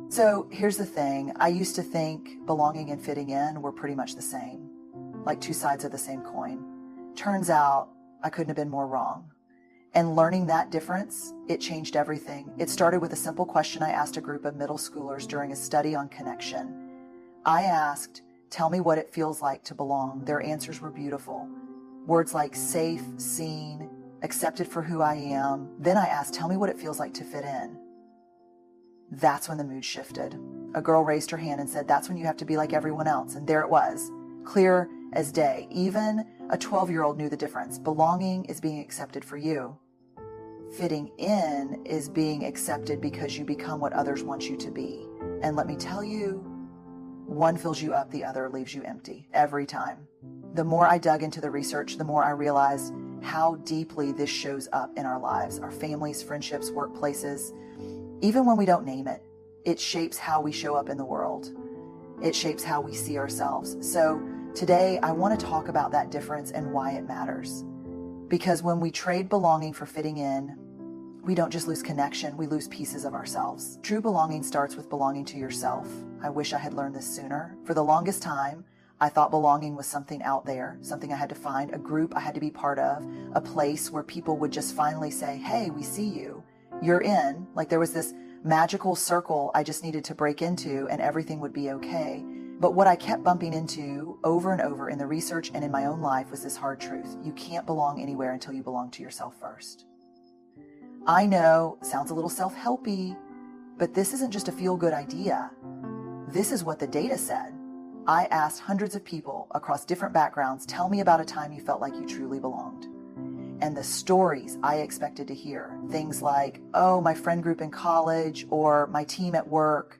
So here's the thing. I used to think belonging and fitting in were pretty much the same, like two sides of the same coin. Turns out I couldn't have been more wrong. And learning that difference, it changed everything. It started with a simple question I asked a group of middle schoolers during a study on connection. I asked, tell me what it feels like to belong. Their answers were beautiful. Words like safe, seen, accepted for who I am. Then I asked, tell me what it feels like to fit in. That's when the mood shifted. A girl raised her hand and said, that's when you have to be like everyone else. And there it was, clear as day. Even a 12-year-old knew the difference. Belonging is being accepted for you. Fitting in is being accepted because you become what others want you to be. And let me tell you, one fills you up, the other leaves you empty, every time. The more I dug into the research, the more I realized how deeply this shows up in our lives, our families, friendships, workplaces. Even when we don't name it, it shapes how we show up in the world. It shapes how we see ourselves. So today, I want to talk about that difference and why it matters. Because when we trade belonging for fitting in, we don't just lose connection, we lose pieces of ourselves. True belonging starts with belonging to yourself. I wish I had learned this sooner. For the longest time, I thought belonging was something out there, something I had to find, a group I had to be part of, a place where people would just finally say, hey, we see you. You're in. Like there was this magical circle I just needed to break into and everything would be okay. But what I kept bumping into over and over in the research and in my own life was this hard truth. You can't belong anywhere until you belong to yourself first. I know, sounds a little self-helpy, but this isn't just a feel-good idea. This is what the data said. I asked hundreds of people across different backgrounds, tell me about a time you felt like you truly belonged. And the stories I expected to hear, things like, oh, my friend group in college or my team at work,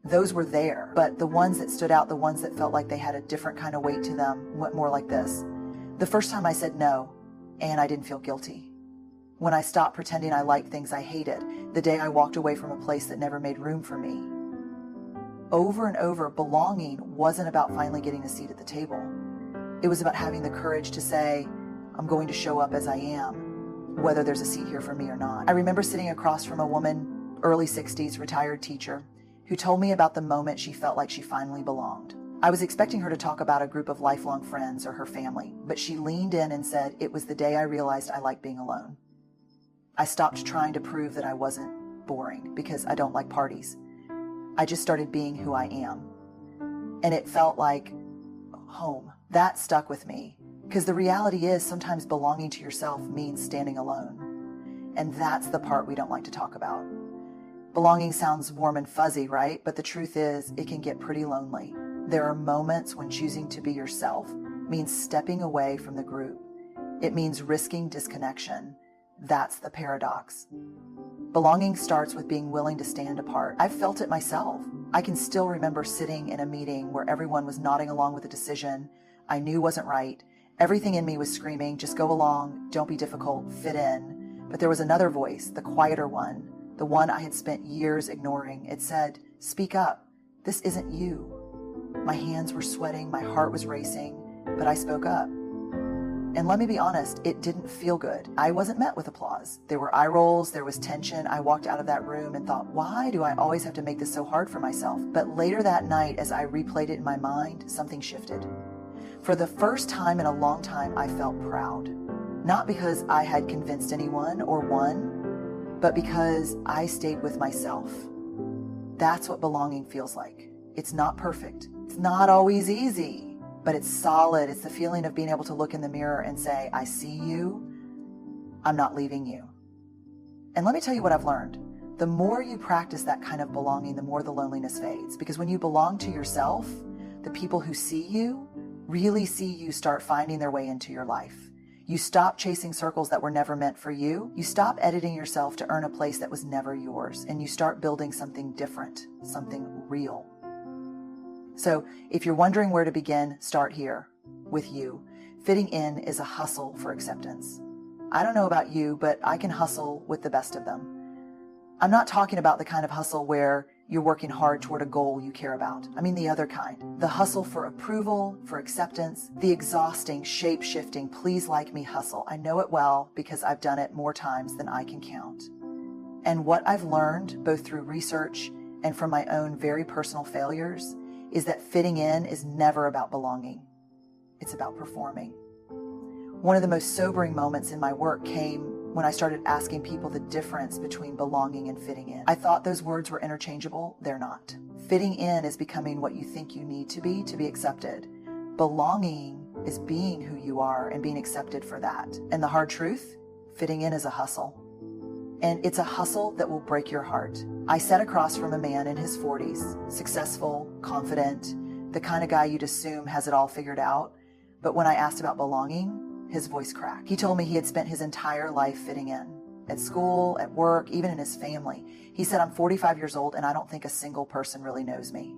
those were there. But the ones that stood out, the ones that felt like they had a different kind of weight to them, went more like this. The first time I said no, and I didn't feel guilty. When I stopped pretending I liked things I hated, the day I walked away from a place that never made room for me. Over and over, belonging wasn't about finally getting a seat at the table. It was about having the courage to say, I'm going to show up as I am, whether there's a seat here for me or not. I remember sitting across from a woman, early 60s, retired teacher, who told me about the moment she felt like she finally belonged. I was expecting her to talk about a group of lifelong friends or her family, but she leaned in and said, it was the day I realized I liked being alone. I stopped trying to prove that I wasn't boring because I don't like parties. I just started being who I am. And it felt like home. That stuck with me. Because the reality is sometimes belonging to yourself means standing alone. And that's the part we don't like to talk about. Belonging sounds warm and fuzzy, right? But the truth is it can get pretty lonely. There are moments when choosing to be yourself means stepping away from the group. It means risking disconnection. That's the paradox. Belonging starts with being willing to stand apart. I've felt it myself. I can still remember sitting in a meeting where everyone was nodding along with a decision I knew wasn't right. Everything in me was screaming, just go along, don't be difficult, fit in. But there was another voice, the quieter one, the one I had spent years ignoring. It said, speak up. This isn't you. My hands were sweating, my heart was racing, but I spoke up. And let me be honest, it didn't feel good. I wasn't met with applause. There were eye rolls, there was tension. I walked out of that room and thought, why do I always have to make this so hard for myself? But later that night, as I replayed it in my mind, something shifted. For the first time in a long time, I felt proud. Not because I had convinced anyone or won, but because I stayed with myself. That's what belonging feels like. It's not perfect. It's not always easy, but it's solid. It's the feeling of being able to look in the mirror and say, I see you. I'm not leaving you. And let me tell you what I've learned. The more you practice that kind of belonging, the more the loneliness fades. Because when you belong to yourself, the people who see you really see you start finding their way into your life. You stop chasing circles that were never meant for you. You stop editing yourself to earn a place that was never yours. And you start building something different, something real. So if you're wondering where to begin, start here with you. Fitting in is a hustle for acceptance. I don't know about you, but I can hustle with the best of them. I'm not talking about the kind of hustle where you're working hard toward a goal you care about. I mean the other kind. The hustle for approval, for acceptance, the exhausting, shape-shifting, please like me hustle. I know it well because I've done it more times than I can count. And what I've learned, both through research and from my own very personal failures is that fitting in is never about belonging. It's about performing. One of the most sobering moments in my work came when I started asking people the difference between belonging and fitting in. I thought those words were interchangeable. They're not. Fitting in is becoming what you think you need to be accepted. Belonging is being who you are and being accepted for that. And the hard truth, fitting in is a hustle. And it's a hustle that will break your heart. I sat across from a man in his 40s, successful, confident, the kind of guy you'd assume has it all figured out. But when I asked about belonging, his voice cracked. He told me he had spent his entire life fitting in, at school, at work, even in his family. He said, I'm 45 years old and I don't think a single person really knows me.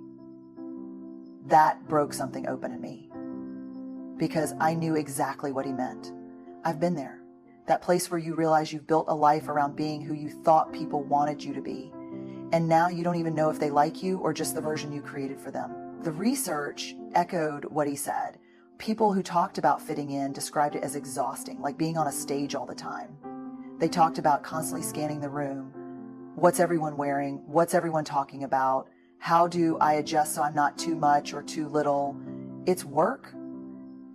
That broke something open in me because I knew exactly what he meant. I've been there. That place where you realize you've built a life around being who you thought people wanted you to be. And now you don't even know if they like you or just the version you created for them. The research echoed what he said. People who talked about fitting in described it as exhausting, like being on a stage all the time. They talked about constantly scanning the room. What's everyone wearing? What's everyone talking about? How do I adjust so I'm not too much or too little? It's work.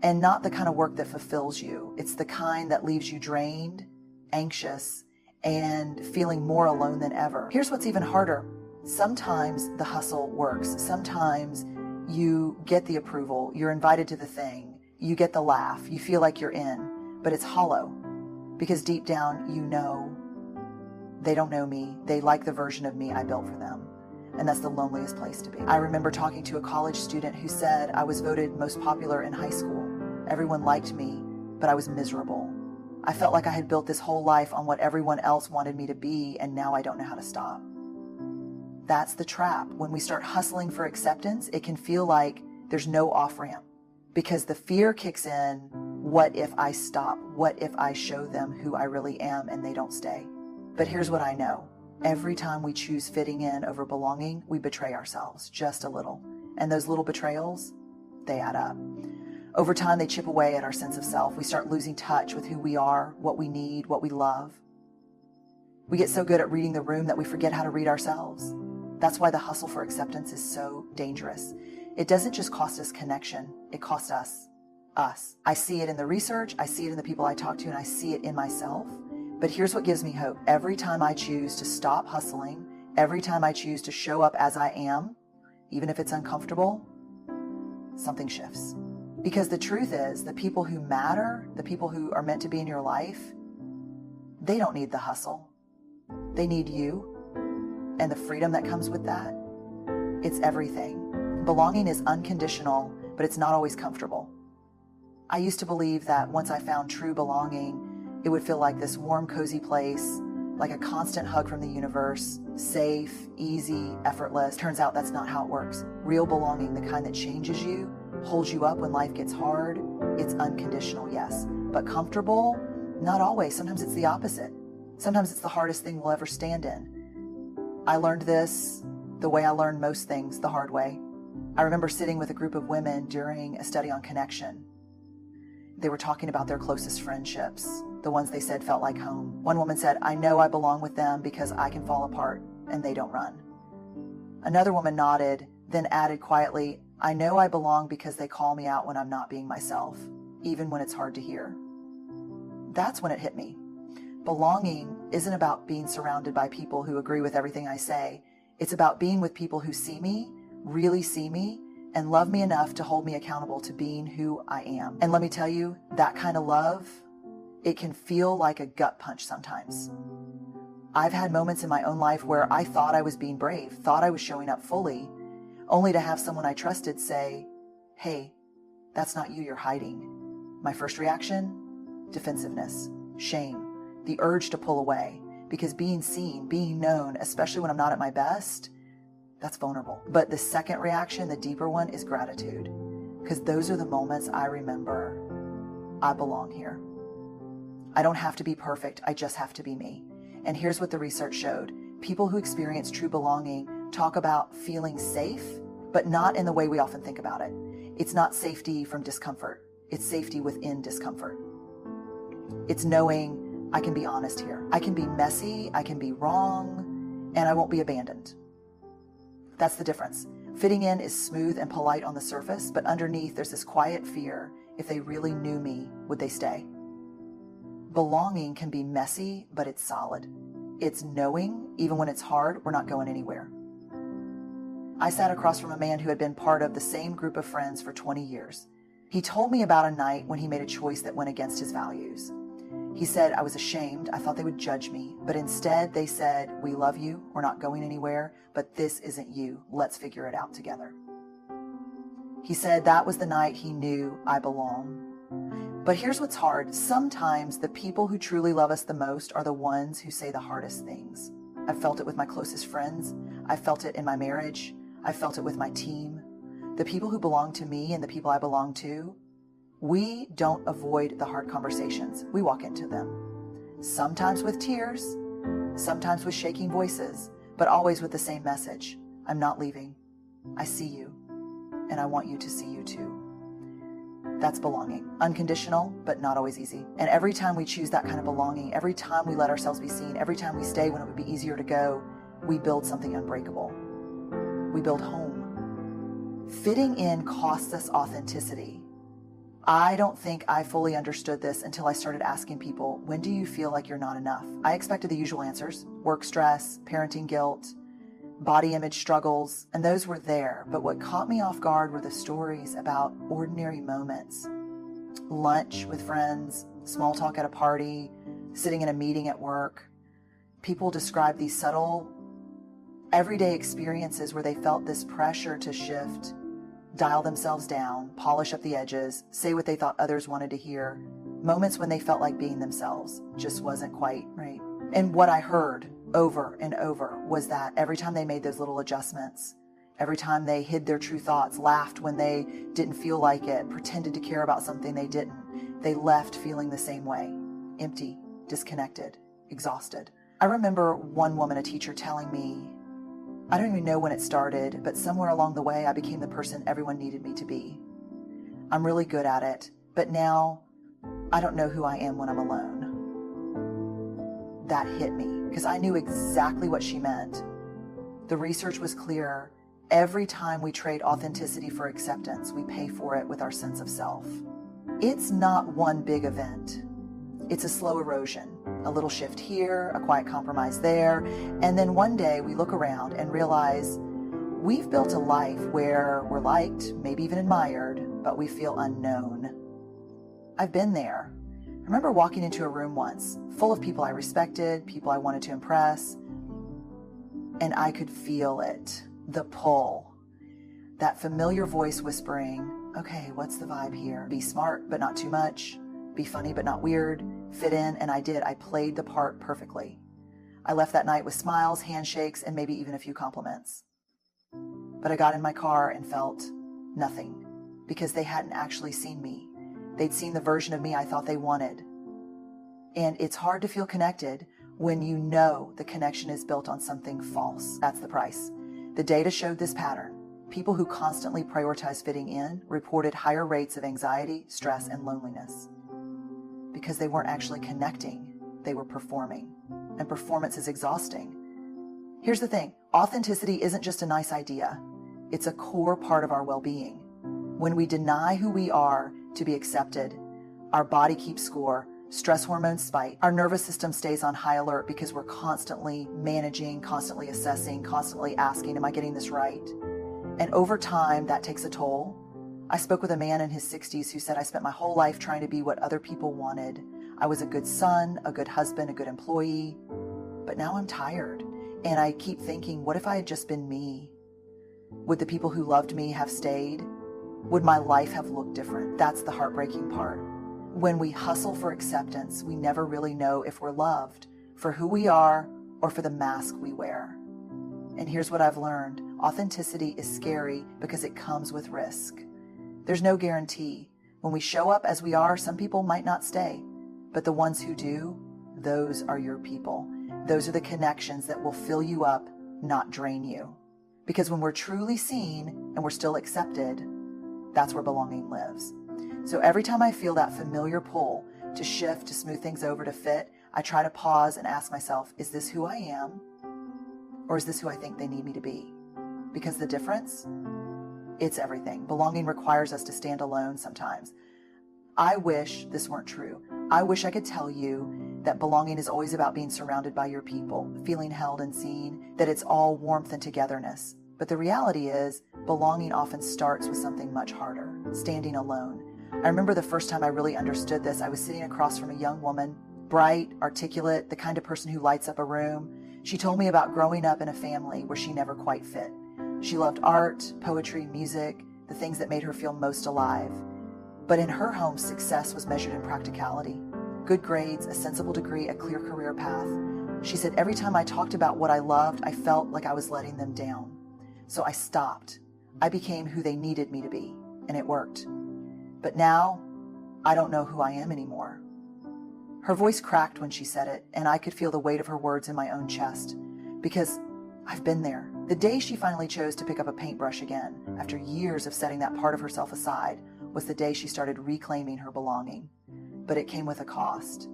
And not the kind of work that fulfills you. It's the kind that leaves you drained, anxious, and feeling more alone than ever. Here's what's even harder. Sometimes the hustle works. Sometimes you get the approval. You're invited to the thing. You get the laugh. You feel like you're in. But it's hollow. Because deep down, you know they don't know me. They like the version of me I built for them. And that's the loneliest place to be. I remember talking to a college student who said I was voted most popular in high school. Everyone liked me, but I was miserable. I felt like I had built this whole life on what everyone else wanted me to be, and now I don't know how to stop. That's the trap. When we start hustling for acceptance, it can feel like there's no off-ramp because the fear kicks in. What if I stop? What if I show them who I really am and they don't stay? But here's what I know. Every time we choose fitting in over belonging, we betray ourselves just a little. And those little betrayals, they add up. Over time, they chip away at our sense of self. We start losing touch with who we are, what we need, what we love. We get so good at reading the room that we forget how to read ourselves. That's why the hustle for acceptance is so dangerous. It doesn't just cost us connection, it costs us. I see it in the research, I see it in the people I talk to, and I see it in myself. But here's what gives me hope. Every time I choose to stop hustling, every time I choose to show up as I am, even if it's uncomfortable, something shifts. Because the truth is, the people who matter, the people who are meant to be in your life, they don't need the hustle. They need you and the freedom that comes with that. It's everything. Belonging is unconditional, but it's not always comfortable. I used to believe that once I found true belonging, it would feel like this warm, cozy place, like a constant hug from the universe, safe, easy, effortless. Turns out that's not how it works. Real belonging, the kind that changes you, holds you up when life gets hard, it's unconditional, yes. But comfortable? Not always. Sometimes it's the opposite. Sometimes it's the hardest thing we'll ever stand in. I learned this the way I learned most things, the hard way. I remember sitting with a group of women during a study on connection. They were talking about their closest friendships, the ones they said felt like home. One woman said, I know I belong with them because I can fall apart and they don't run. Another woman nodded, then added quietly, I know I belong because they call me out when I'm not being myself, even when it's hard to hear. That's when it hit me. Belonging isn't about being surrounded by people who agree with everything I say. It's about being with people who see me, really see me, and love me enough to hold me accountable to being who I am. And let me tell you, that kind of love, it can feel like a gut punch sometimes. I've had moments in my own life where I thought I was being brave, thought I was showing up fully, only to have someone I trusted say, hey, that's not you, you're hiding. My first reaction, defensiveness, shame, the urge to pull away, because being seen, being known, especially when I'm not at my best, that's vulnerable. But the second reaction, the deeper one, is gratitude, because those are the moments I remember I belong here. I don't have to be perfect, I just have to be me. And here's what the research showed. People who experience true belonging talk about feeling safe, but not in the way we often think about it. It's not safety from discomfort. It's safety within discomfort. It's knowing I can be honest here. I can be messy, I can be wrong, and I won't be abandoned. That's the difference. Fitting in is smooth and polite on the surface, but underneath there's this quiet fear. If they really knew me, would they stay? Belonging can be messy, but it's solid. It's knowing, even when it's hard, we're not going anywhere. I sat across from a man who had been part of the same group of friends for 20 years. He told me about a night when he made a choice that went against his values. He said, I was ashamed. I thought they would judge me, but instead they said, we love you. We're not going anywhere, but this isn't you. Let's figure it out together. He said that was the night he knew I belong. But here's what's hard. Sometimes the people who truly love us the most are the ones who say the hardest things. I've felt it with my closest friends. I've felt it in my marriage. I've felt it with my team. The people who belong to me and the people I belong to, we don't avoid the hard conversations. We walk into them. Sometimes with tears, sometimes with shaking voices, but always with the same message. I'm not leaving. I see you, and I want you to see you too. That's belonging. Unconditional, but not always easy. And every time we choose that kind of belonging, every time we let ourselves be seen, every time we stay when it would be easier to go, we build something unbreakable. We build home. Fitting in costs us authenticity. I don't think I fully understood this until I started asking people, when do you feel like you're not enough? I expected the usual answers: work stress, parenting guilt, body image struggles, and those were there. But what caught me off guard were the stories about ordinary moments. Lunch with friends, small talk at a party, sitting in a meeting at work. People describe these subtle, everyday experiences where they felt this pressure to shift, dial themselves down, polish up the edges, say what they thought others wanted to hear. Moments when they felt like being themselves just wasn't quite right. And what I heard over and over was that every time they made those little adjustments, every time they hid their true thoughts, laughed when they didn't feel like it, pretended to care about something they didn't, they left feeling the same way: empty, disconnected, exhausted. I remember one woman, a teacher, telling me, I don't even know when it started, but somewhere along the way I became the person everyone needed me to be. I'm really good at it, but now I don't know who I am when I'm alone. That hit me because I knew exactly what she meant. The research was clear. Every time we trade authenticity for acceptance, we pay for it with our sense of self. It's not one big event. It's a slow erosion, a little shift here, a quiet compromise there, and then one day we look around and realize we've built a life where we're liked, maybe even admired, but we feel unknown. I've been there. I remember walking into a room once, full of people I respected, people I wanted to impress, and I could feel it, the pull, that familiar voice whispering, okay, what's the vibe here? Be smart, but not too much. Be funny, but not weird. Fit in, and I did. I played the part perfectly. I left that night with smiles, handshakes, and maybe even a few compliments. But I got in my car and felt nothing, because they hadn't actually seen me. They'd seen the version of me I thought they wanted. And it's hard to feel connected when you know the connection is built on something false. That's the price. The data showed this pattern. People who constantly prioritize fitting in reported higher rates of anxiety, stress, and loneliness. Because they weren't actually connecting, they were performing. And performance is exhausting. Here's the thing, authenticity isn't just a nice idea. It's a core part of our well-being. When we deny who we are to be accepted, our body keeps score, stress hormones spike, our nervous system stays on high alert because we're constantly managing, constantly assessing, constantly asking, am I getting this right? And over time, that takes a toll. I spoke with a man in his 60s who said, I spent my whole life trying to be what other people wanted. I was a good son, a good husband, a good employee, but now I'm tired. And I keep thinking, what if I had just been me? Would the people who loved me have stayed? Would my life have looked different? That's the heartbreaking part. When we hustle for acceptance, we never really know if we're loved for who we are or for the mask we wear. And here's what I've learned. Authenticity is scary because it comes with risk. There's no guarantee. When we show up as we are, some people might not stay, but the ones who do, those are your people. Those are the connections that will fill you up, not drain you. Because when we're truly seen and we're still accepted, that's where belonging lives. So every time I feel that familiar pull to shift, to smooth things over, to fit, I try to pause and ask myself, is this who I am? Or is this who I think they need me to be? because the difference, it's everything. Belonging requires us to stand alone sometimes. I wish this weren't true. I wish I could tell you that belonging is always about being surrounded by your people, feeling held and seen, that it's all warmth and togetherness. But the reality is, belonging often starts with something much harder, standing alone. I remember the first time I really understood this. I was sitting across from a young woman, bright, articulate, the kind of person who lights up a room. She told me about growing up in a family where she never quite fit. She loved art, poetry, music, the things that made her feel most alive. But in her home, success was measured in practicality. Good grades, a sensible degree, a clear career path. She said, every time I talked about what I loved, I felt like I was letting them down. So I stopped. I became who they needed me to be, and it worked. But now, I don't know who I am anymore. Her voice cracked when she said it, and I could feel the weight of her words in my own chest, because I've been there. The day she finally chose to pick up a paintbrush again, after years of setting that part of herself aside, was the day she started reclaiming her belonging. But it came with a cost.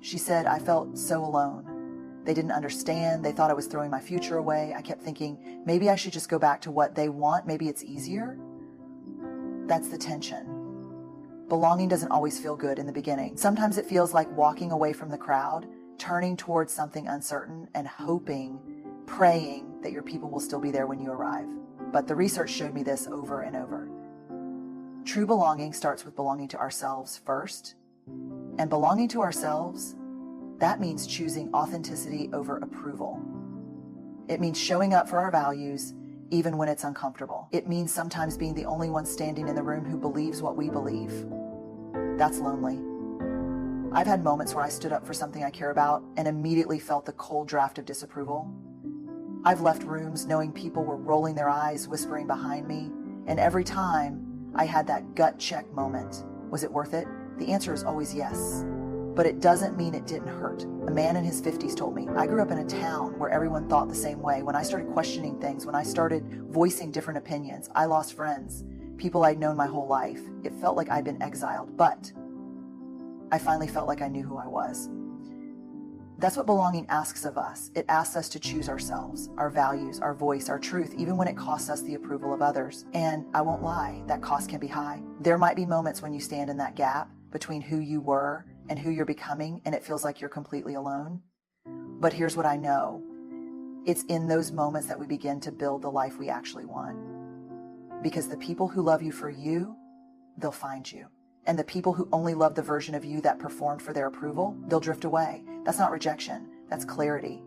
She said, I felt so alone. They didn't understand. They thought I was throwing my future away. I kept thinking, maybe I should just go back to what they want. Maybe it's easier. That's the tension. Belonging doesn't always feel good in the beginning. Sometimes it feels like walking away from the crowd, turning towards something uncertain, and hoping, praying that your people will still be there when you arrive. But the research showed me this over and over. True belonging starts with belonging to ourselves first. And belonging to ourselves, that means choosing authenticity over approval. It means showing up for our values, even when it's uncomfortable. It means sometimes being the only one standing in the room who believes what we believe. That's lonely. I've had moments where I stood up for something I care about and immediately felt the cold draft of disapproval. I've left rooms knowing people were rolling their eyes, whispering behind me, and every time I had that gut check moment. Was it worth it? The answer is always yes. But it doesn't mean it didn't hurt. A man in his 50s told me, I grew up in a town where everyone thought the same way. When I started questioning things, when I started voicing different opinions, I lost friends, people I'd known my whole life. It felt like I'd been exiled, but I finally felt like I knew who I was. That's what belonging asks of us. It asks us to choose ourselves, our values, our voice, our truth, even when it costs us the approval of others. And I won't lie, that cost can be high. There might be moments when you stand in that gap between who you were and who you're becoming, and it feels like you're completely alone. But here's what I know. It's in those moments that we begin to build the life we actually want. Because the people who love you for you, they'll find you. And the people who only love the version of you that performed for their approval, they'll drift away. That's not rejection, that's clarity.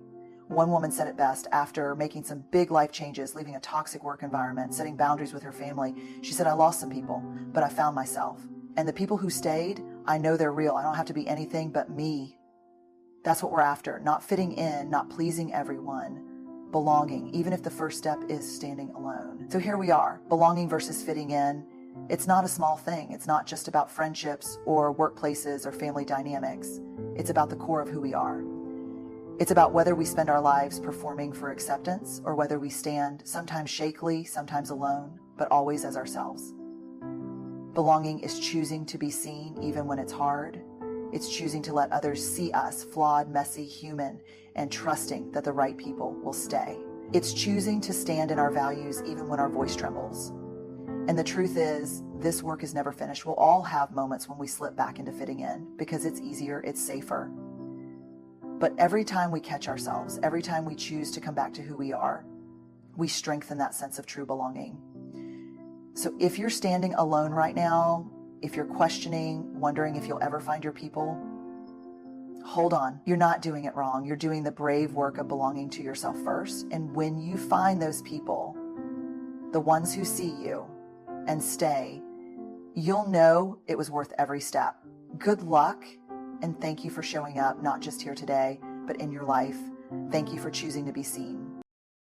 One woman said it best after making some big life changes, leaving a toxic work environment, setting boundaries with her family. She said, I lost some people, but I found myself. And the people who stayed, I know they're real. I don't have to be anything but me. That's what we're after. Not fitting in, not pleasing everyone. Belonging, even if the first step is standing alone. So here we are, belonging versus fitting in. It's not a small thing. It's not just about friendships or workplaces or family dynamics. It's about the core of who we are. It's about whether we spend our lives performing for acceptance or whether we stand sometimes shakily, sometimes alone, but always as ourselves. Belonging is choosing to be seen even when it's hard. It's choosing to let others see us, flawed, messy, human, and trusting that the right people will stay. It's choosing to stand in our values even when our voice trembles. And the truth is, this work is never finished. We'll all have moments when we slip back into fitting in because it's easier, it's safer. But every time we catch ourselves, every time we choose to come back to who we are, we strengthen that sense of true belonging. So if you're standing alone right now, if you're questioning, wondering if you'll ever find your people, hold on. You're not doing it wrong. You're doing the brave work of belonging to yourself first. And when you find those people, the ones who see you and stay, you'll know it was worth every step. Good luck, and thank you for showing up, not just here today, but in your life. Thank you for choosing to be seen.